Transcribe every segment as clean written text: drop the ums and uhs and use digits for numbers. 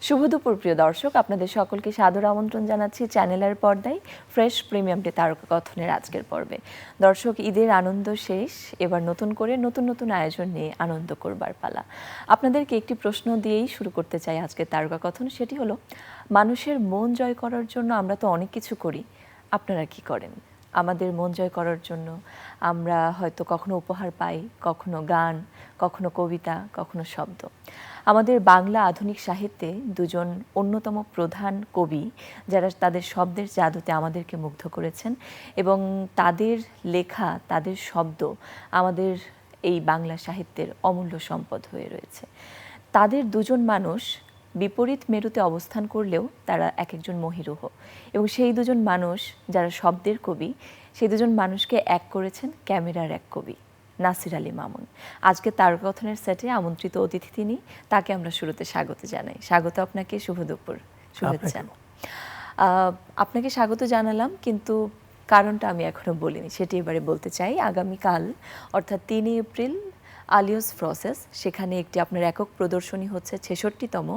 শুভ দুপুর প্রিয় দর্শক, আপনাদের সকলকে সাদর আমন্ত্রণ জানাচ্ছি চ্যানেলের পর্দায় ফ্রেশ প্রিমিয়াম ডে তারকাকথনের আজকের পর্বে। দর্শক, ঈদের আনন্দ শেষ, এবার নতুন করে নতুন নতুন আয়োজন নিয়ে আনন্দ করবার পালা। আপনাদেরকে একটি প্রশ্ন দিয়েই শুরু করতে চাই আজকের তারকাকথন। সেটি হলো, মানুষের মন জয় করার জন্য আমরা তো অনেক কিছু করি, আপনারা কি করেন? আমাদের মন জয় করার জন্য আমরা হয়তো কখনো উপহার পাই, কখনো গান, কখনো কবিতা, কখনো শব্দ। আমাদের বাংলা আধুনিক সাহিত্যে দুজন অন্যতম প্রধান কবি যারা তাদের শব্দের জাদুতে আমাদেরকে মুগ্ধ করেছেন, এবং তাদের লেখা, তাদের শব্দ আমাদের এই বাংলা সাহিত্যের অমূল্য সম্পদ হয়ে রয়েছে। তাদের দুজন মানুষ বিপরীত মেরুতে অবস্থান করলেও তারা এক একজন মহিরুহ, এবং সেই দুজন মানুষ যারা শব্দের কবি, সেই দুজন মানুষকে এক করেছেন ক্যামেরার এক কবি, নাসির আলী মামুন। আজকে তারকাকথনের সেটে আমন্ত্রিত অতিথি তিনি, তাকে আমরা শুরুতে স্বাগত জানাই। স্বাগত আপনাকে, শুভ দুপুর, শুভেচ্ছা। আপনাকে স্বাগত জানালাম, কিন্তু কারণটা আমি এখনো বলিনি, সেটি এবারে বলতে চাই। আগামীকাল অর্থাৎ 3 এপ্রিল আলিয়স প্রসেস, সেখানে একটি আপনার একক প্রদর্শনী হচ্ছে 66তম,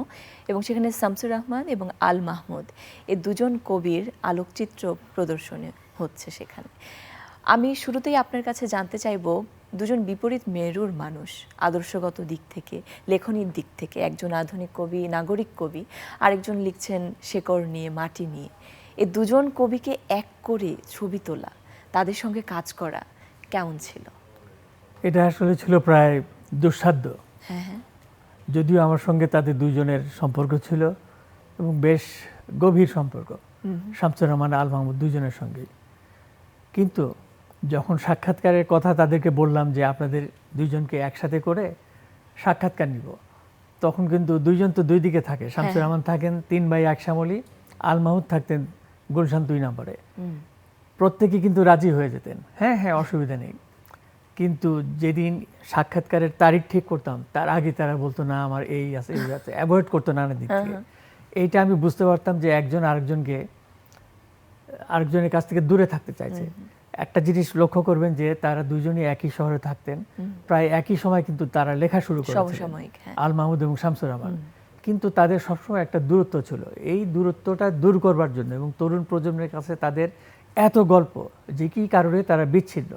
এবং সেখানে শামসুর রহমান এবং আল মাহমুদ এই দুজন কবির আলোকচিত্র প্রদর্শনী হচ্ছে সেখানে। আমি শুরুতেই আপনার কাছে জানতে চাইব, দুজন বিপরীত মেরুর মানুষ, আদর্শগত দিক থেকে, লেখনীর দিক থেকে, একজন আধুনিক কবি, নাগরিক কবি, আরেকজন লিখছেন শেকড় নিয়ে, মাটি নিয়ে। এই দুজন কবিকে এক করে ছবি তোলা, তাদের সঙ্গে কাজ করা কেমন ছিল? এটা আসলে ছিল প্রায় দুঃসাধ্য। হ্যাঁ, যদিও আমার সঙ্গে তাদের দুইজনের সম্পর্ক ছিল এবং বেশ গভীর সম্পর্ক, শামসুর রহমান, আল মাহমুদ দুইজনের সঙ্গেই। কিন্তু যখন সাক্ষাৎকারের কথা তাদেরকে বললাম যে আপনাদের দুইজনকে একসাথে করে সাক্ষাৎকার নিব, তখন কিন্তু দুইজন তো দুই দিকে থাকে। শামসুর রহমান থাকেন 3 বাই 1 শ্যামলী, আল মাহমুদ থাকতেন গুলশান 2 নম্বরে। প্রত্যেকে কিন্তু রাজি হয়ে যেতেন, হ্যাঁ হ্যাঁ অসুবিধা নেই। কিন্তু যেদিন সাক্ষাৎকারের তারিখ ঠিক করতাম, তার আগে তারা বলতো না আমার এই আছে, এই আছে, অ্যাভয়েড করতো নানা দিক থেকে। এইটা আমি বুঝতে পারতাম যে একজন আরেকজনের কাছ থেকে দূরে থাকতে চাইছে। একটা জিনিস লক্ষ্য করবেন যে তারা দুজনই একই শহরে থাকতেন, প্রায় একই সময় কিন্তু তারা লেখা শুরু করেছিলেন, আল মাহমুদ এবং শামসুর রহমান। কিন্তু তাদের সবসময় একটা দূরত্ব ছিল। এই দূরত্বটা দূর করবার জন্য এবং তরুণ প্রজন্মের কাছে তাদের এত গল্প যে কী কারণে তারা বিচ্ছিন্ন।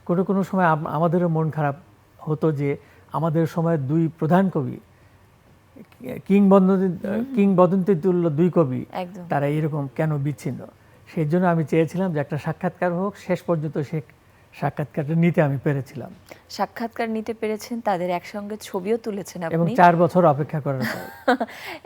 কোনো কোনো সময় আমাদেরও মন খারাপ হতো যে আমাদের সময়ের দুই প্রধান কবি, কিংবদন্তি তুল্য দুই কবি, তারা এরকম কেন বিচ্ছিন্ন। সেই জন্য আমি চেয়েছিলাম যে একটা সাক্ষাৎকার হোক। শেষ পর্যন্ত সে সাক্ষাৎকারটা নিতে আমি পেরেছিলাম। সাক্ষাৎকার নিতে পেরেছেন, তাদের একসঙ্গে ছবিও তুলেছেন আপনি, এবং 4 বছর অপেক্ষা করার পর।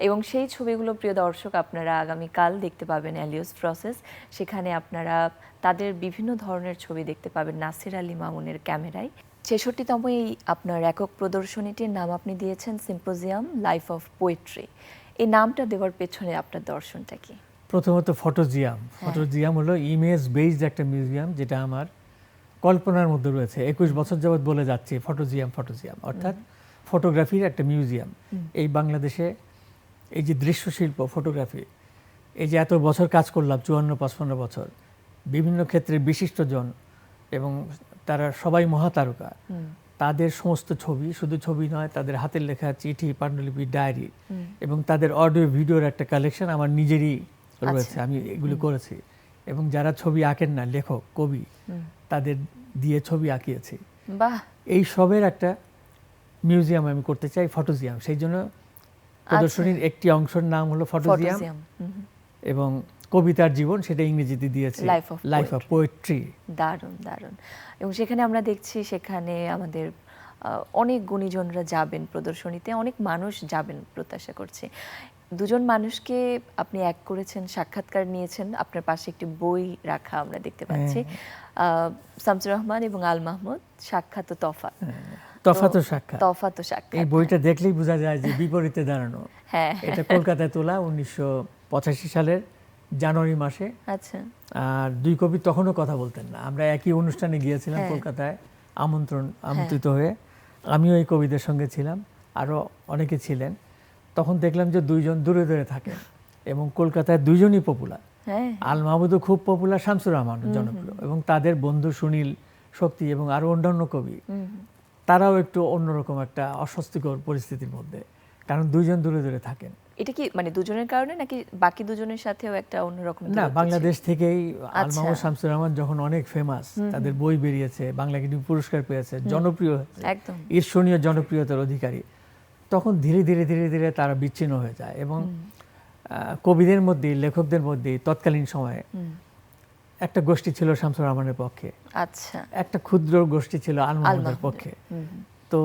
এবং সেই ছবিগুলো প্রিয় দর্শক আপনারা আগামীকাল দেখতে পাবেন আলিয়স প্রসেস। সেখানে আপনারা তাদের বিভিন্ন ধরনের ছবি দেখতে পাবেন নাসির আলী মামুনের ক্যামেরায়। 66তম এই আপনার একক প্রদর্শনীটির নাম আপনি দিয়েছেন সিম্পোজিয়াম লাইফ অফ পোয়েট্রি। এই নামটা দেওয়ার পেছনে আপনার দর্শনটা কি? প্রথমত ফটোজিয়াম। ফটোজিয়াম হলো ইমেজ বেসড একটা মিউজিয়াম, যেটা আমার কল্পনার মধ্যে রয়েছে। 21 বছর যাবৎ বলে যাচ্ছি ফটোজিয়াম, অর্থাৎ ফটোগ্রাফির একটা মিউজিয়াম। এই বাংলাদেশে এই যে দৃশ্যশিল্প, ফটোগ্রাফি, এই যে এত বছর কাজ করলাম, 54-55 বছর, বিভিন্ন ক্ষেত্রে বিশিষ্টজন এবং তারা সবাই মহাতারকা, তাদের সমস্ত ছবি, শুধু ছবি নয়, তাদের হাতের লেখা চিঠি, পাণ্ডুলিপি, ডায়েরি, এবং তাদের অডিও ভিডিওর একটা কালেকশন আমার নিজেরই রয়েছে। আমি এগুলো করেছি, এবং যারা ছবি আঁকেন না, লেখক, কবি, তাদের দিয়ে ছবি আঁকিয়েছি। এই সবের একটা মিউজিয়াম আমি করতে চাই, ফটোজিয়াম। সেই জন্য প্রদর্শনীর একটি অংশের নাম হলো ফটোজিয়াম, এবং কবিতার জীবন, সেটা ইংরেজিতে দিয়েছে লাইফ অফ পোয়েট্রি। দারুণ দারুণ। এবং সেখানে আমরা দেখছি, সেখানে আমাদের অনেক গুণীজনরা যাবেন প্রদর্শনীতে, অনেক মানুষ যাবেন প্রত্যাশা করছি। দুজন মানুষকে আপনি এক করেছেন, সাক্ষাৎকার নিয়েছেন, আপনার পাশে একটি বই রাখা আমরা দেখতে পাচ্ছি, শামসুর রহমান এবং আল মাহমুদ, সাক্ষাৎ ও তফাৎ। তফাৎ ও সাক্ষাৎ। এই বইটা দেখলেই বোঝা যায় যে বিপরীতে দাঁড়ানো। এটা কলকাতায় তোলা 1985 সালের জানুয়ারি মাসে। আচ্ছা। আর দুই কবি তখনও কথা বলতেন না। আমরা একই অনুষ্ঠানে গিয়েছিলাম কলকাতায়, আমন্ত্রিত হয়ে। আমিও এই কবিদের সঙ্গে ছিলাম, আরও অনেকে ছিলেন। তখন দেখলাম যে দুইজন দূরে দূরে থাকেন, এবং কলকাতায় দুইজনই পপুলার। আল মাহমুদও খুব পপুলার, শামসুর রহমান জনপ্রিয়, এবং তাদের বন্ধু সুনীল শক্তি এবং আরও অন্যান্য কবি, তারাও একটু অন্যরকম একটা অস্বস্তিকর পরিস্থিতির মধ্যে, কারণ দুইজন দূরে দূরে থাকেন। এটা কি মানে দুজনের কারণে নাকি বাকি দুজনের সাথেও একটা অন্যরকম না, দূরত্ব ছিল? বাংলাদেশ থেকেই আল আচ্ছা। মাহমুদ শামসুর রহমান যখন অনেক ফেমাস, তাদের বই বেরিয়েছে, বাংলা একাডেমি পুরস্কার পেয়েছে, জনপ্রিয় হয়েছে, একদম। ঈর্ষণীয় জনপ্রিয়তার অধিকারী, তখন ধীরে ধীরে ধীরে ধীরে তারা বিচ্ছিন্ন হয়ে যায়। এবং কবিদের মধ্যে, লেখকদের মধ্যে তৎকালীন সময়ে একটা গোষ্ঠী ছিল শামসুর রহমানের পক্ষে, আচ্ছা। একটা ক্ষুদ্র গোষ্ঠী ছিল আল মাহমুদের পক্ষে। তো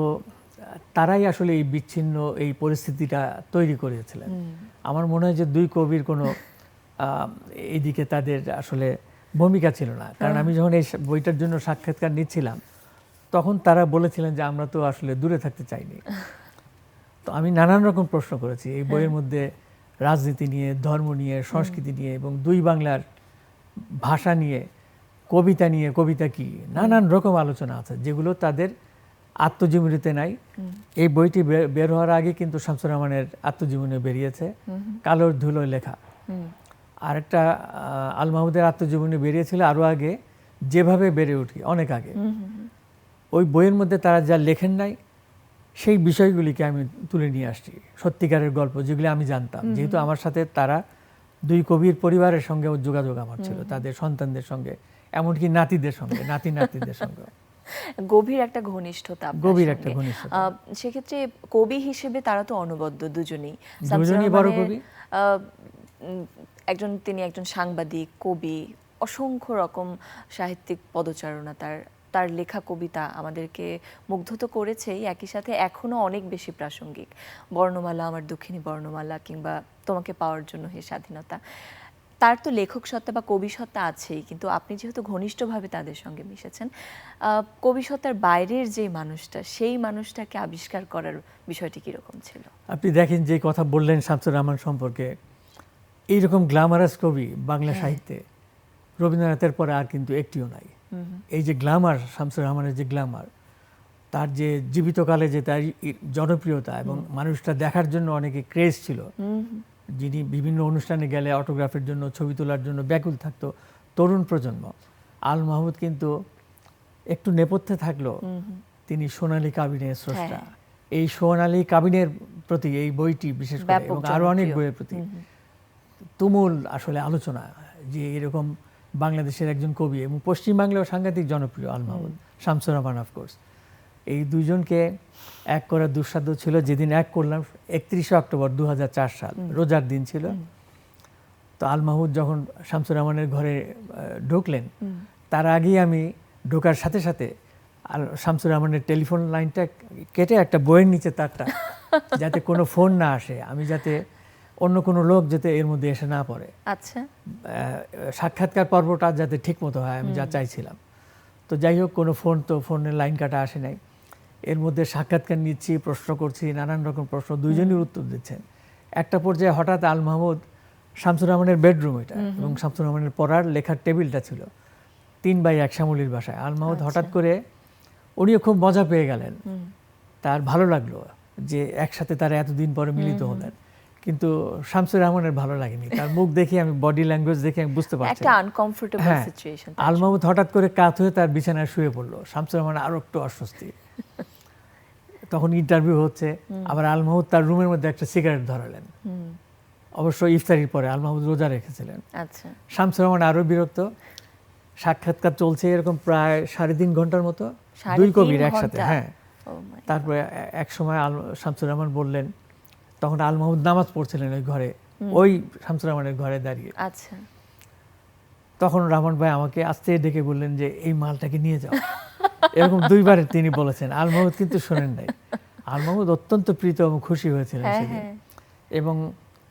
তারাই আসলে এই বিচ্ছিন্ন এই পরিস্থিতিটা তৈরি করেছিলেন। আমার মনে হয় যে দুই কবির কোনো এইদিকে তাদের আসলে ভূমিকা ছিল না। কারণ আমি যখন এই বইটার জন্য সাক্ষাৎকার নিচ্ছিলাম, তখন তারা বলেছিলেন যে আমরা তো আসলে দূরে থাকতে চাইনি। তো আমি নানান রকম প্রশ্ন করেছি এই বইয়ের মধ্যে, রাজনীতি নিয়ে, ধর্ম নিয়ে, সংস্কৃতি নিয়ে, এবং দুই বাংলার ভাষা নিয়ে, কবিতা নিয়ে, কবিতা কি, নানান রকম আলোচনা আছে যেগুলো তাদের আত্মজীবনীতে নাই। এই বইটি বের হওয়ার আগে কিন্তু শামসুর রহমানের আত্মজীবনী বেরিয়েছে, কালোর ধুলোয় লেখা। আর একটা আল মাহমুদের আত্মজীবনী বেরিয়েছিল আরো আগে, যেভাবে বেড়ে উঠি, অনেক আগে। ওই বইয়ের মধ্যে তারা যা লেখেন নাই সেই বিষয়গুলিকে আমি তুলে নিয়ে আসছি, সত্যিকারের গল্প যেগুলি আমি জানতাম, যেহেতু আমার সাথে তারা দুই কবির পরিবারের সঙ্গেও যোগাযোগ আমার ছিল, তাদের সন্তানদের সঙ্গে, এমনকি নাতিদের সঙ্গে, নাতিদের সঙ্গে গভীর একটা ঘনিষ্ঠতা আপনার গভীর সঙ্গে। একটা ঘনিষ্ঠতা। সেক্ষেত্রে কবি হিসেবে তারা তো অনবদ্য দুজনেই। দুজনেই বড় কবি। তিনি একজন সাংবাদিক, কবি, অসংখ্য রকম সাহিত্যিক পদচারণা তার লেখা কবিতা আমাদেরকে মুগ্ধ তো করেছেই, একই সাথে এখনো অনেক বেশি প্রাসঙ্গিক। বর্ণমালা, আমার দুঃখিনী বর্ণমালা, কিংবা তোমাকে পাওয়ার জন্য হে স্বাধীনতা। তার তো লেখক সত্তা বা কবি সত্তা আছেই, কিন্তু আপনি যেহেতু ঘনিষ্ঠভাবে তাদের সঙ্গে মিশেছেন, কবি সত্তার বাইরের যে মানুষটা, সেই মানুষটাকে আবিষ্কার করার বিষয়টি কীরকম ছিল? আপনি দেখেন যে কথা বললেন শামসুর রহমান সম্পর্কে, এইরকম গ্ল্যামারাস কবি বাংলা সাহিত্যে রবীন্দ্রনাথের পরে আর কিন্তু একটিও নাই। এই যে গ্ল্যামার, শামসুর রহমানের যে গ্ল্যামার, তার যে জীবিতকালে যে তার জনপ্রিয়তা এবং মানুষটা দেখার জন্য অনেকে ক্রেজ ছিল, যিনি বিভিন্ন অনুষ্ঠানে গেলে অটোগ্রাফের জন্য, ছবি তোলার জন্য ব্যাকুল থাকতো তরুণ প্রজন্ম। আল মাহমুদ কিন্তু একটু নেপথ্যে থাকলো, তিনি সোনালী কাবিনের স্রষ্টা। এই সোনালী কাবিনের প্রতি এই বইটি বিশেষ করে, এবং আরো অনেক বইয়ের প্রতি তুমুল আসলে আলোচনা, যে এরকম বাংলাদেশের একজন কবি, এবং পশ্চিমবাংলাও সাংঘাতিক জনপ্রিয় আল মাহমুদ, শামসুর রহমান অফকোর্স। এই দুইজনকে এক করা দুঃসাধ্য ছিল। যেদিন এক করলাম 31শে অক্টোবর 2004 সাল, রোজার দিন ছিল। তো আল মাহমুদ যখন শামসুর রহমানের ঘরে ঢুকলেন, তার আগেই আমি ঢোকার সাথে সাথে শামসুর রহমানের টেলিফোন লাইনটা কেটে একটা বইয়ের নিচে তারটা, যাতে কোনো ফোন না আসে, আমি যাতে অন্য কোনো লোক যাতে এর মধ্যে এসে না পড়ে, আচ্ছা, সাক্ষাৎকার পর্বটা যাতে ঠিক মতো হয়, আমি যা চাইছিলাম। তো যাই হোক, কোনো ফোনের লাইন কাটা আসে নাই। এর মধ্যে সাক্ষাৎকার নিচ্ছি, প্রশ্ন করছি, নানান রকম প্রশ্ন, দুইজনই উত্তর দিচ্ছেন। একটা পর্যায়ে হঠাৎ আল মাহমুদ, শামসুর রহমানের বেডরুম এটা, এবং শামসুর রহমানের পড়ার লেখার টেবিলটা ছিল 3x1 শ্যামলীর বাসায়। আল মাহমুদ হঠাৎ করে, উনিও খুব মজা পেয়ে গেলেন, তার ভালো লাগলো যে একসাথে তারা এতদিন পরে মিলিত হলেন। কিন্তু শামসুর রহমানের ভালো লাগেনি, তার মুখ দেখে, আমি বডি ল্যাঙ্গুয়েজ দেখে আমি বুঝতে পারছি একটা আনকমফোর্টেবল সিচুয়েশন। আল মাহমুদ হঠাৎ করে কাত হয়ে তার বিছানায় শুয়ে পড়লো। শামসুর রহমান আরো একটু অস্বস্তি। তখন ইন্টারভিউ হচ্ছে, আবার আল মাহমুদ তার রুমের মধ্যে একটা সিগারেট ধরালেন। অবশ্য ইফতারির পরে, আল মাহমুদ রোজা রেখেছিলেন। আচ্ছা, শামসুর রহমান আরো বিরক্ত। সাক্ষাৎকার চলছে এরকম প্রায় 3.5 ঘন্টার মতো, দুই কবির একসাথে। হ্যাঁ, তারপরে এক সময় শামসুর রহমান বললেন, তখন আল মাহমুদ নামাজ পড়ছিলেন ওই ঘরে, ওই শামসুর রহমানের ঘরে দাঁড়িয়ে। আচ্ছা, তখন রহমান ভাই আমাকে আস্তে ডেকে বললেন যে এই মালটাকে নিয়ে যাও। এরকম 2বার তিনি বলেছেন। আল মাহমুদ কিন্তু শোনেন নাই। আল মাহমুদ অত্যন্ত প্রীত এবং খুশি হয়েছিলেন সেদিন, এবং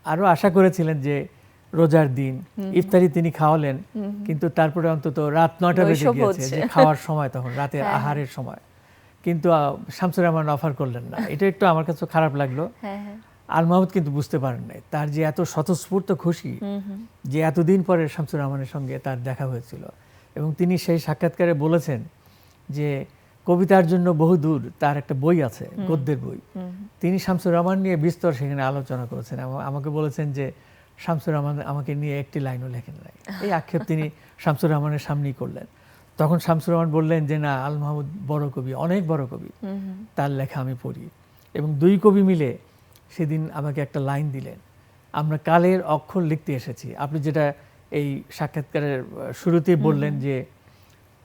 আরো আশা করেছিলেন যে রোজার দিন ইফতারি তিনি খাওয়ালেন, কিন্তু তারপরে অন্তত রাত 9টা বেজে গিয়েছে, যে খাওয়ার সময়, তখন রাতের আহারের সময়। কিন্তু শামসুর রহমান অফার করলেন না। এটা একটু আমার কাছে খারাপ লাগলো। আল মাহমুদ কিন্তু বুঝতে পারেন নাই তার যে এত স্বতঃস্ফূর্ত খুশি, যে এতদিন পরে শামসুর রহমানের সঙ্গে তার দেখা হয়েছিল। এবং তিনি সেই সাক্ষাৎকারে বলেছেন যে কবিতার জন্য বহু দূর তার একটা বই আছে, গদ্যের বই। তিনি শামসুর রহমান নিয়ে বিস্তর সেখানে আলোচনা করেছেন। আমাকে বলেছেন যে শামসুর রহমান আমাকে নিয়ে একটি লাইনও লেখেন নাই। এই আক্ষেপ তিনি শামসুর রহমানের সামনেই করলেন। তখন শামসুর রহমান বললেন যে না, আল মাহমুদ বড় কবি, অনেক বড় কবি, তার লেখা আমি পড়ি। এবং দুই কবি মিলে সেদিন আমাকে একটা লাইন দিলেন, আমরা কালের অক্ষর লিখতে এসেছি। আপনি যেটা এই সাক্ষাৎকারের শুরুতেই বললেন যে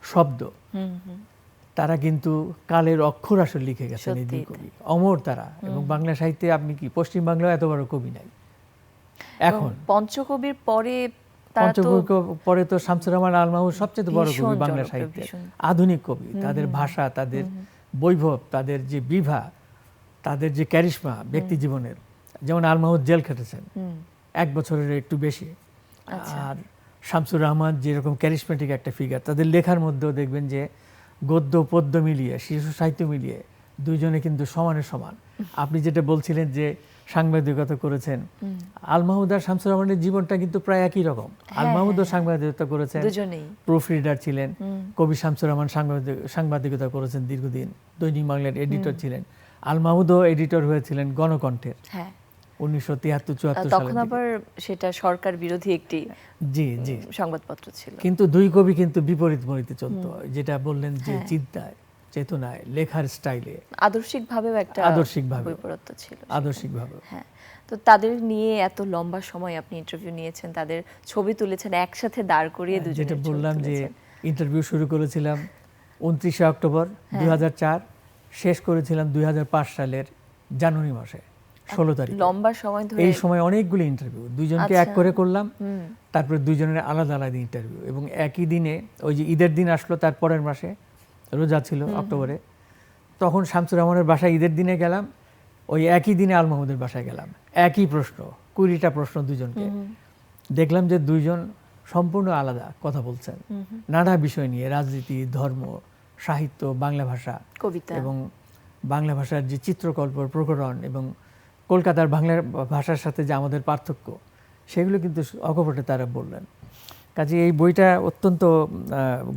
শব্দ, তারা কিন্তু কালের অক্ষর আসলে লিখে গেছেন এই দুই কবি, অমর তারা। এবং বাংলা সাহিত্যে আপনি কি পশ্চিম বাংলায় এত বড় কবি নাই এখন। পঞ্চকবির পরে তারা তো পঞ্চকবির পরে তো শামসুর রহমান আল মাহমুদ সবচেয়ে বড় কবি বাংলা সাহিত্যে, আধুনিক কবি। তাদের ভাষা, তাদের বৈভব, তাদের যে বিভা, তাদের যে ক্যারিশমা ব্যক্তি জীবনের, যেমন আল মাহমুদ জেল খেটেছেন 1 বছরের একটু বেশি। আর শামসুর রহমান যেরকম ক্যারিশমেটিক একটা ফিগার, তাদের লেখার মধ্যেও দেখবেন যে গদ্য পদ্য মিলিয়ে, শিশু সাহিত্য মিলিয়ে দুইজনে কিন্তু সমানে সমান। আপনি যেটা বলছিলেন যে সাংবাদিকতা করেছেন, আল মাহমুদ আর শামসুর রহমানের জীবনটা কিন্তু প্রায় একই রকম। আল মাহমুদও সাংবাদিকতা করেছেন, প্রুফ রিডার ছিলেন। কবি শামসুর রহমান সাংবাদিকতা করেছেন দীর্ঘদিন, দৈনিক বাংলার এডিটর ছিলেন। আল মাহমুদও এডিটর হয়েছিলেন গণকণ্ঠের 1973-74 সালে। তখন আবার সেটা সরকার বিরোধী একটি জি জি সংবাদপত্র ছিল। কিন্তু দুই কবি কিন্তু বিপরীত মরিতে চলতো, যেটা বললেন যে চিন্তায়, চেতনায়, লেখার স্টাইলে আদর্শিকভাবেও একটা বৈপরীত্য ছিল। আদর্শিকভাবে হ্যাঁ। তো তাদের নিয়ে এত লম্বা সময় আপনি ইন্টারভিউ নিয়েছেন, তাদের ছবি তুলেছেন, একসাথে দাঁড় করিয়ে দুজনে। যেটা বললাম যে ইন্টারভিউ শুরু করেছিলাম 29 অক্টোবর 2004, শেষ করেছিলাম 2005 সালের জানুয়ারি মাসে 16 তারিখ। লম্বা সময় ধরে, এই সময় অনেকগুলো ইন্টারভিউ, দুইজনকে এক করে করলাম, তারপরে দুইজনের আলাদা আলাদা ইন্টারভিউ। এবং একই দিনে ওই যে ঈদের দিন আসলো, তার পরের মাসে রোজা ছিল অক্টোবরে, তখন শামসুর রহমানের বাসায় ঈদের দিনে গেলাম, ওই একই দিনে আল মাহমুদের বাসায় গেলাম। একই প্রশ্ন, 20টা প্রশ্ন দুজনকে। দেখলাম যে দুইজন সম্পূর্ণ আলাদা কথা বলছেন নানা বিষয় নিয়ে, রাজনীতি, ধর্ম, সাহিত্য, বাংলা ভাষা, কবিতা এবং বাংলা ভাষার যে চিত্রকল্প, প্রকরণ, এবং কলকাতার বাংলা ভাষার সাথে যে আমাদের পার্থক্য, সেগুলো কিন্তু অকপটে তারা বললেন। কাজে এই বইটা অত্যন্ত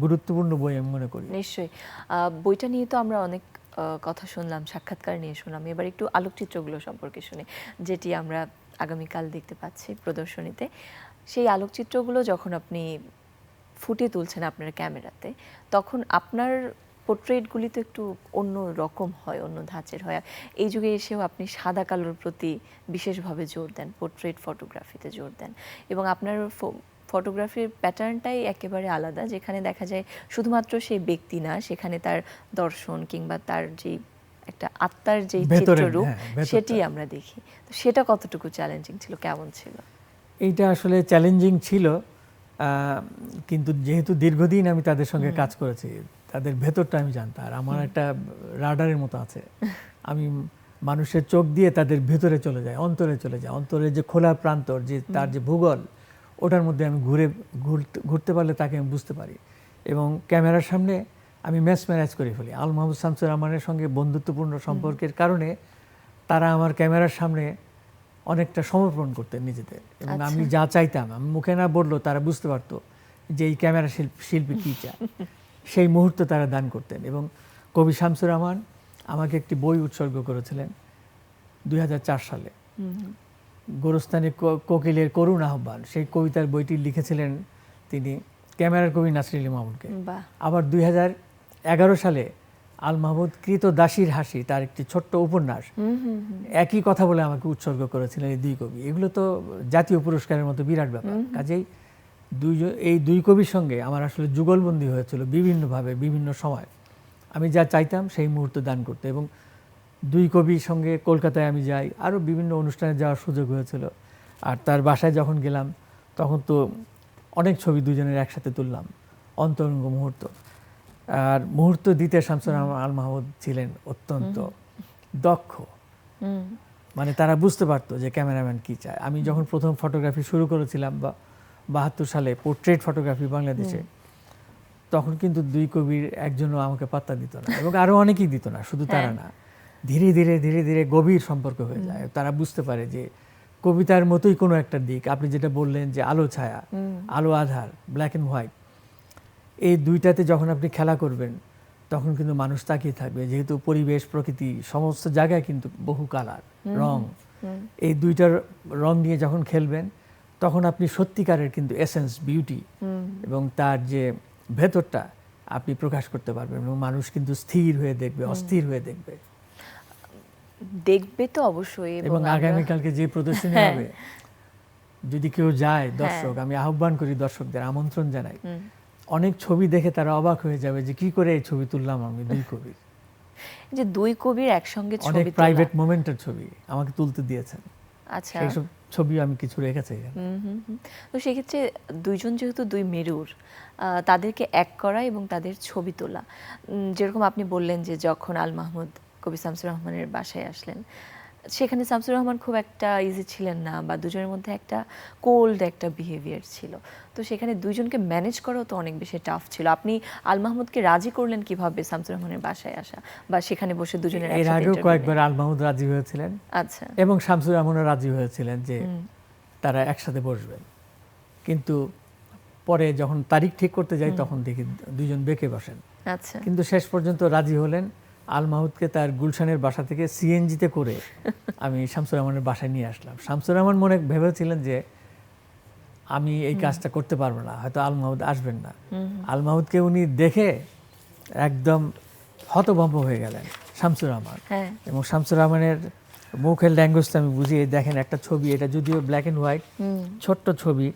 গুরুত্বপূর্ণ বই আমি মনে করি। নিশ্চয়ই। বইটা নিয়ে তো আমরা অনেক কথা শুনলাম, সাক্ষাৎকার নিয়ে শুনলাম। এবার একটু আলোকচিত্রগুলো সম্পর্কে শুনি, যেটি আমরা আগামীকাল দেখতে পাচ্ছি প্রদর্শনীতে। সেই আলোকচিত্রগুলো যখন আপনি ফুটিয়ে তুলছেন আপনার ক্যামেরাতে, তখন আপনার পোর্ট্রেটগুলি তো একটু অন্য রকম হয়, অন্য ধাঁচের হয়। এই যুগে এসেও আপনি সাদা কালোর প্রতি বিশেষভাবে জোর দেন, পোর্ট্রেট ফটোগ্রাফিতে জোর দেন, এবং আপনার ফটোগ্রাফির প্যাটার্নটাই একেবারে আলাদা, যেখানে দেখা যায় শুধুমাত্র সেই ব্যক্তি না, সেখানে তার দর্শন কিংবা তার যে একটা আত্মার যে চিত্ররূপ, সেটি আমরা দেখি। তো সেটা কতটুকু চ্যালেঞ্জিং ছিল, কেমন ছিল? এইটা আসলে চ্যালেঞ্জিং ছিল, কিন্তু যেহেতু দীর্ঘদিন আমি তাদের সঙ্গে কাজ করেছি, তাদের ভেতরটা আমি জানতাম। আর আমার একটা রাডারের মতো আছে, আমি মানুষের চোখ দিয়ে তাদের ভেতরে চলে যায়, অন্তরে চলে যায়। অন্তরে যে খোলা প্রান্তর, যে তার যে ভূগোল, ওটার মধ্যে আমি ঘুরতে পারলে তাকে আমি বুঝতে পারি। এবং ক্যামেরার সামনে আমি ম্যাচ করে ফেলি। আল মাহমুদ শামসুর রহমানের সঙ্গে বন্ধুত্বপূর্ণ সম্পর্কের কারণে তারা আমার ক্যামেরার সামনে অনেকটা সমর্পণ করতেন নিজেদের। এবং আমি যা চাইতাম, আমি মুখে না বললেও তারা বুঝতে পারতো যে এই ক্যামেরা শিল্পী কী চায়, সেই মুহূর্তে তারা দান করতেন। এবং কবি শামসুর রহমান আমাকে একটি বই উৎসর্গ করেছিলেন 2004 সালে, গোরস্তানে কোকিলের করুণ আহ্বান। সেই কবিতার বইটি লিখেছিলেন তিনি ক্যামেরার কবি নাসরিল মামুনকে। আবার 2011 সালে আল মাহমুদ কৃত দাসীর হাসি, তার একটি ছোট্ট উপন্যাস, একই কথা বলে আমাকে উৎসর্গ করেছিলেন এই দুই কবি। এগুলো তো জাতীয় পুরস্কারের মতো বিরাট ব্যাপার। কাজেই এই দুই কবির সঙ্গে আমার আসলে যুগলবন্দি হয়েছিল বিভিন্নভাবে, বিভিন্ন সময়। আমি যা চাইতাম সেই মুহূর্তে দান করতে। এবং দুই কবির সঙ্গে কলকাতায় আমি যাই, আরও বিভিন্ন অনুষ্ঠানে যাওয়ার সুযোগ হয়েছিল। আর তার বাসায় যখন গেলাম, তখন তো অনেক ছবি দুজনের একসাথে তুললাম, অন্তরঙ্গ মুহূর্ত। আর মুহূর্ত দিতে শামসুর রহমান আল মাহমুদ ছিলেন অত্যন্ত দক্ষ। মানে তারা বুঝতে পারতো যে ক্যামেরাম্যান কী চায়। আমি যখন প্রথম ফটোগ্রাফি শুরু করেছিলাম 72 সালে, পোর্ট্রেট ফটোগ্রাফি বাংলাদেশে, তখন কিন্তু দুই কবির একজনও আমাকে পাত্তা দিত না, এবং আরও অনেকেই দিত না। শুধু তারা না, ধীরে ধীরে গভীর সম্পর্ক হয়ে যায়। তারা বুঝতে পারে যে কবিতার মতোই কোনো একটা দিক, আপনি যেটা বললেন যে আলো ছায়া, আলো আধার, ব্ল্যাক অ্যান্ড হোয়াইট, এই দুইটাতে যখন আপনি খেলা করবেন, তখন কিন্তু মানুষ তাকিয়ে থাকবে। যেহেতু পরিবেশ, প্রকৃতি, সমস্ত জায়গায় কিন্তু বহু কালার, রং, এই দুইটার রং নিয়ে যখন খেলবেন, তখন আপনি সত্যিকারের কিন্তু এসেন্স, বিউটি এবং তার যে ভেতরটা আপনি প্রকাশ করতে পারবেন। এবং মানুষ কিন্তু স্থির হয়ে দেখবে, অস্থির হয়ে দেখবে তো অবশ্যই। এবং আগামীকালকে যে প্রদর্শনী হবে, যদি কেউ যায় দর্শক, আমি আহ্বান করি দর্শকদের, আমন্ত্রণ জানাই, অনেক ছবি দেখে তারা অবাক হয়ে যাবে যে কি করে এই ছবি তুললাম আমি দুই কবির। যে দুই কবির একসঙ্গে অনেক ছবি তোলা। প্রাইভেট মোমেন্টের ছবি আমাকে তুলতে দিয়েছেন, আচ্ছা। সেইসব ছবি আমি কিছু রেখেছি এখানে। তো সেক্ষেত্রে দুইজন যেহেতু দুই মেরুর, তাদেরকে এক করা এবং তাদের ছবি তোলা, যেরকম আপনি বললেন যে যখন আল মাহমুদ কবি শামসুর রহমানের বাসায় আসলেন, সেখানে শামসুর রহমান খুব একটা ইজি ছিলেন না, বা দুজনের মধ্যে একটা কোল্ড একটা বিহেভিয়ার ছিল। তো সেখানে দুইজনকে ম্যানেজ করাও তো অনেক বেশি টাফ ছিল। আপনি আল মাহমুদকে রাজি করলেন কিভাবে শামসুর রহমানের বাসায় আসা, বা সেখানে বসে দুজনের এর আগেও কয়েকবার আল মাহমুদ রাজি হয়েছিলেন, আচ্ছা, এবং শামসুর রহমানও রাজি হয়েছিলেন যে তারা একসাথে বসবেন। কিন্তু পরে যখন তারিখ ঠিক করতে যাই তখন দেখি দুইজন বেঁকে বসেন। আচ্ছা, কিন্তু শেষ পর্যন্ত রাজি হলেন। আল মাহমুদকে তার গুলশানের বাসা থেকে সিএনজিতে করে আমি শামসুর রহমানের বাসায় নিয়ে আসলাম। শামসুর রহমান মনে ভেবেছিলেন যে আমি এই কাজটা করতে পারবো না, হয়তো আল মাহমুদ আসবেন না। আল মাহমুদকে উনি দেখে একদম হতভম্ব হয়ে গেলেন শামসুর রহমান। হ্যাঁ, এবং শামসুর রহমানের মুখের ল্যাঙ্গুয়েজটা আমি বুঝিয়ে, দেখেন একটা ছবি, এটা যদিও ব্ল্যাক অ্যান্ড হোয়াইট ছোট্ট ছবি,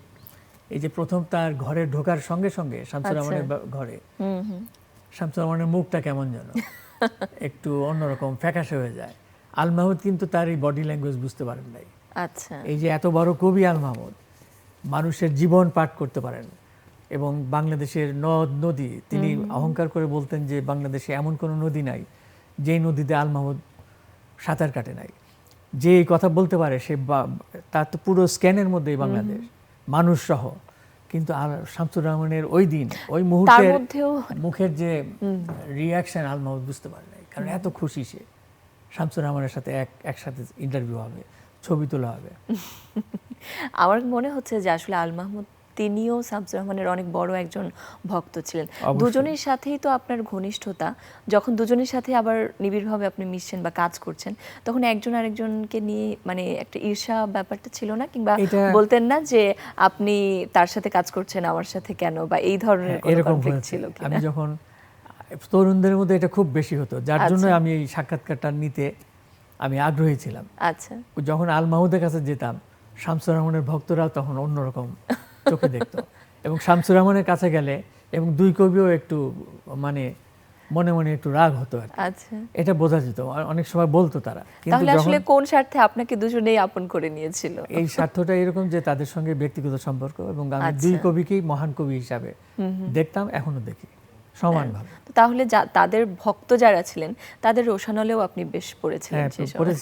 এই যে প্রথম তার ঘরে ঢোকার সঙ্গে সঙ্গে শামসুর রহমানের ঘরে শামসুর রহমানের মুখটা কেমন যেন একটু অন্যরকম ফ্যাকাশে হয়ে যায়। আল মাহমুদ কিন্তু তার এই বডি ল্যাঙ্গুয়েজ বুঝতে পারেন নাই। আচ্ছা, এই যে এত বড় কবি আল মাহমুদ, মানুষের জীবন পাঠ করতে পারেন, এবং বাংলাদেশের নদ নদী, তিনি অহংকার করে বলতেন যে বাংলাদেশে এমন কোনো নদী নাই যেই নদীতে আল মাহমুদ সাঁতার কাটে নাই। যে এই কথা বলতে পারে সে তার তো পুরো স্ক্যানের মধ্যেই বাংলাদেশ মানুষ সহ। কিন্তু শামসুর রহমানের ওই দিন ওই মুহূর্তে মুখের যে রিয়াকশন আল মাহমুদ বুঝতে পারে নাই, কারণ এত খুশি সে। শামসুর রহমানের সাথে একসাথে ইন্টারভিউ হবে, ছবি তোলা হবে। আমার মনে হচ্ছে যে আসলে আল মাহমুদ তিনিও শামসুর রহমানের অনেক বড় একজন ভক্ত ছিলেন। দুজনের সাথেই তো আপনার ঘনিষ্ঠতা, যখন দুজনের সাথে আবার নিবিড়ভাবে আপনি মিশছেন বা কাজ করছেন, তখন একজন আরেকজনকে নিয়ে মানে একটা ঈর্ষা ব্যাপারটা ছিল না? কিংবা বলতেন না যে আপনি তার সাথে কাজ করছেন, আমার সাথে কেন, বা এই ধরনের কোনো কনফ্লিক্ট ছিল কিনা? আমি যখন তরুণদের মধ্যে এটা খুব বেশি হতো, যার জন্য আমি এই সাক্ষাৎকারটা নিতে আমি আগ্রহী ছিলাম। আচ্ছা, যখন আল মাহমুদের কাছে যেতাম, শামসুর রহমানের ভক্তরাও তখন অন্যরকম চোখে দেখতো। এবং শামসুর রহমানের কাছে গেলে এবং দুই কবিও একটু মানে মনে মনে একটু রাগ হতো আর কি। আচ্ছা, এটা বোঝা যেত, অনেক সময় বলতো তারা। কিন্তু আসলে কোন স্বার্থে আপনাকে দুজনেই আপন করে নিয়েছিল? এই স্বার্থটা এরকম যে তাদের সঙ্গে ব্যক্তিগত সম্পর্ক, এবং আমি দুই কবিকেই মহান কবি হিসাবে দেখতাম, এখনো দেখি সমানভাবে। তাহলে তাদের ভক্ত যারা ছিলেন তাদের রোশানলেও আপনি বেশ পড়েছিলেন সেই সময়?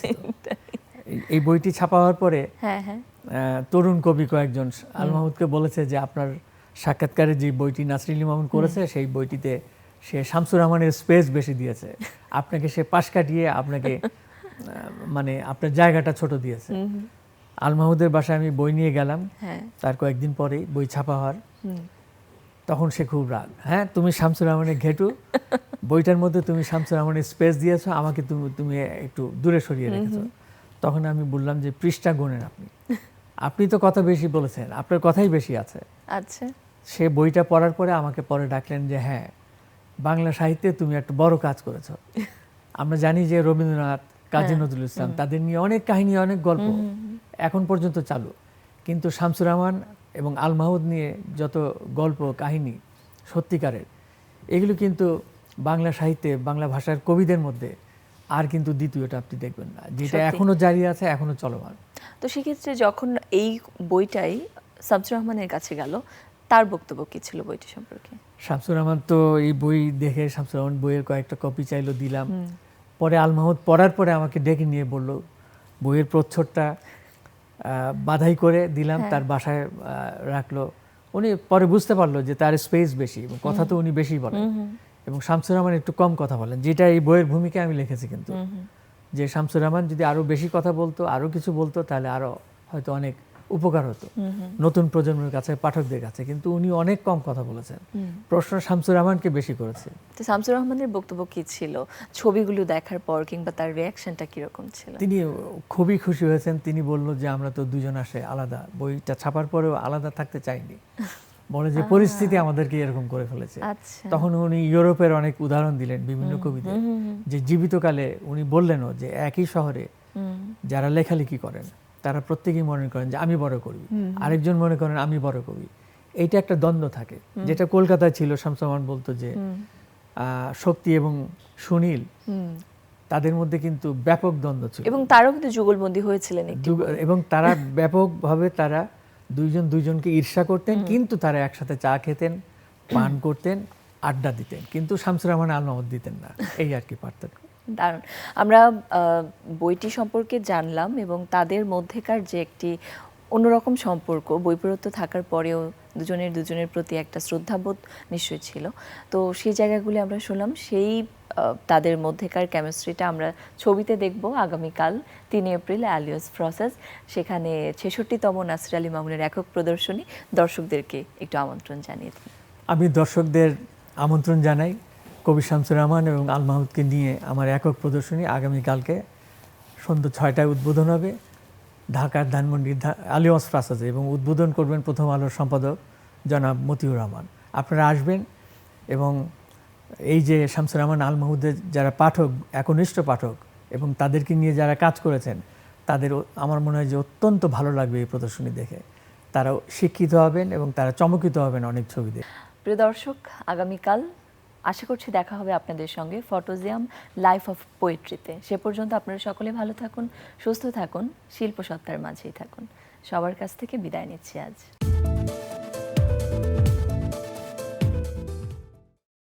এই বইটি ছাপা হওয়ার পরে হ্যাঁ, হ্যাঁ, তরুণ কবি কয়েকজন আল মাহমুদকে বলেছে যে আপনার সাক্ষাৎকারে যে বইটি নাসরিল মামুন করেছে সেই বইটিতে সে শামসুর রহমানের স্পেস বেশি দিয়েছে, আপনাকে সে পাশ কাটিয়ে আপনাকে মানে আপনার জায়গাটা ছোট দিয়েছে। আল মাহমুদের বাসায় আমি বই নিয়ে গেলাম, তার কয়েকদিন পরেই বই ছাপা হওয়ার। তখন সে খুব রাগ, হ্যাঁ তুমি শামসুর রহমানের ঘেটু, বইটার মধ্যে তুমি শামসুর রহমানের স্পেস দিয়েছো, আমাকে তুমি একটু দূরে সরিয়ে রেখেছো। তখন আমি বললাম যে পৃষ্ঠা গোনেন আপনি তো কথা বেশি বলেছেন, আপনার কথাই বেশি আছে। আচ্ছা, সে বইটা পড়ার পরে আমাকে পরে ডাকলেন যে হ্যাঁ, বাংলা সাহিত্যে তুমি একটা বড় কাজ করেছো। আমরা জানি যে রবীন্দ্রনাথ, কাজী নজরুল ইসলাম, তাদের নিয়ে অনেক কাহিনী, অনেক গল্প এখন পর্যন্ত চালু, কিন্তু শামসুর রহমান এবং আল মাহমুদ নিয়ে যত গল্প কাহিনী সত্যিকারের, এগুলো কিন্তু বাংলা সাহিত্যে, বাংলা ভাষার কবিদের মধ্যে আর কিন্তু দ্বিতীয়টা আপনি দেখবেন না, যেটা এখনো জারি আছে, এখনো চলমান। তো সেক্ষেত্রে যখন এই বইটাই শামসুর রহমানের কাছে গেল, তার বক্তব্য কি ছিল বইটি সম্পর্কে? শামসুর রহমান তো এই বই দেখে, শামসুর রহমান বইয়ের কয়েকটা কপি চাইলো, দিলাম। পরে আল মাহমুদ পড়ার পরে আমাকে ডেকে নিয়ে বলল, বইয়ের প্রচ্ছদটা বাধাই করে দিলাম, তার বাসায় রাখলো। উনি পরে বুঝতে পারলো যে তার স্পেস বেশি, এবং কথা তো উনি বেশি বলেন, এবং শামসুর রহমান একটু কম কথা বলেন, যেটা এই বইয়ের ভূমিকা আমি লিখেছি। কিন্তু যে শামসুর রহমান যদি আরো বেশি কথা বলতো, আরো কিছু বলতো, তাহলে আরো হয়তো অনেক উপকার হতো নতুন প্রজন্মের কাছে, পাঠকদের কাছে। কিন্তু উনি অনেক কম কথা বলেছেন, প্রশ্ন শামসুর রহমানকে বেশি করেছে। তো শামসুর রহমানের বক্তব্য কি ছিল ছবিগুলো দেখার পর, কিংবা তার রিয়াকশনটা কিরকম ছিল? তিনি খুবই খুশি হয়েছেন। তিনি বললো যে আমরা তো দুজন আসে আলাদা, বইটা ছাপার পরেও আলাদা থাকতে চাইনি, বলে যে পরিস্থিতি আমাদেরকে এরকম করে ফেলেছে। তখন উনি ইউরোপের অনেক উদাহরণ দিলেন বিভিন্ন কবিদের, যে জীবিতকালে উনি বললেনও যে একই শহরে যারা লেখালেখি করেন তারা প্রত্যেকেই মনে করেন যে আমি বড় কবি, আরেকজন মনে করেন আমি বড় কবি। এইটা একটা দ্বন্দ্ব থাকে, যেটা কলকাতায় ছিল। শামসুর রহমান বলতো যে শক্তি এবং সুনীল, তাদের মধ্যে কিন্তু ব্যাপক দ্বন্দ্ব ছিল এবং তারাও কিন্তু যুগলবন্দী হয়েছিলেন একটি বই। এবং তারা ব্যাপকভাবে তারা দুইজন দুইজনকে ঈর্ষা করতেন, কিন্তু তারা একসাথে চা খেতেন, পান করতেন, আড্ডা দিতেন, কিন্তু শামসুর রহমান আল মাহমুদ দিতেন না। এই আর কি পার্থক্য। দারুণ। আমরা বইটি সম্পর্কে জানলাম এবং তাদের মধ্যেকার যে একটি অন্যরকম সম্পর্ক, বৈপরীত্য থাকার পরেও দুজনের প্রতি একটা শ্রদ্ধাবোধ নিশ্চয়ই ছিল। তো সেই জায়গাগুলি আমরা শুনলাম। সেই তাদের মধ্যেকার কেমিস্ট্রিটা আমরা ছবিতে দেখব আগামীকাল 3 এপ্রিল অ্যালিয়াস প্রসেস। সেখানে 66তম নাসির আলী মামুনের একক প্রদর্শনী। দর্শকদেরকে একটু আমন্ত্রণ জানিয়ে দিন। আমি দর্শকদের আমন্ত্রণ জানাই, কবি শামসুর রহমান এবং আল মাহমুদকে নিয়ে আমার একক প্রদর্শনী আগামীকালকে সন্ধ্যা 6টায় উদ্বোধন হবে ঢাকার ধানমন্ডির আলিওয়াস প্রাসাদে, এবং উদ্বোধন করবেন প্রথম আলোর সম্পাদক জনাব মতিউর রহমান। আপনারা আসবেন এবং এই যে শামসুর রহমান আল মাহমুদের যারা পাঠক, একনিষ্ঠ পাঠক, এবং তাদেরকে নিয়ে যারা কাজ করেছেন, তাদের আমার মনে হয় যে অত্যন্ত ভালো লাগবে এই প্রদর্শনী দেখে। তারা শিক্ষিত হবেন এবং তারা চমকিত হবেন অনেক ছবি দেখে। প্রিয় দর্শক, আগামীকাল আশা করছি দেখা হবে আপনাদের সঙ্গে ফটোজিয়াম লাইফ অফ পোয়েট্রিতে। সে পর্যন্ত আপনারা সকলে ভালো থাকুন, সুস্থ থাকুন, শিল্প সত্তার মাঝেই থাকুন। সবার কাছ থেকে বিদায় নিচ্ছি আজ।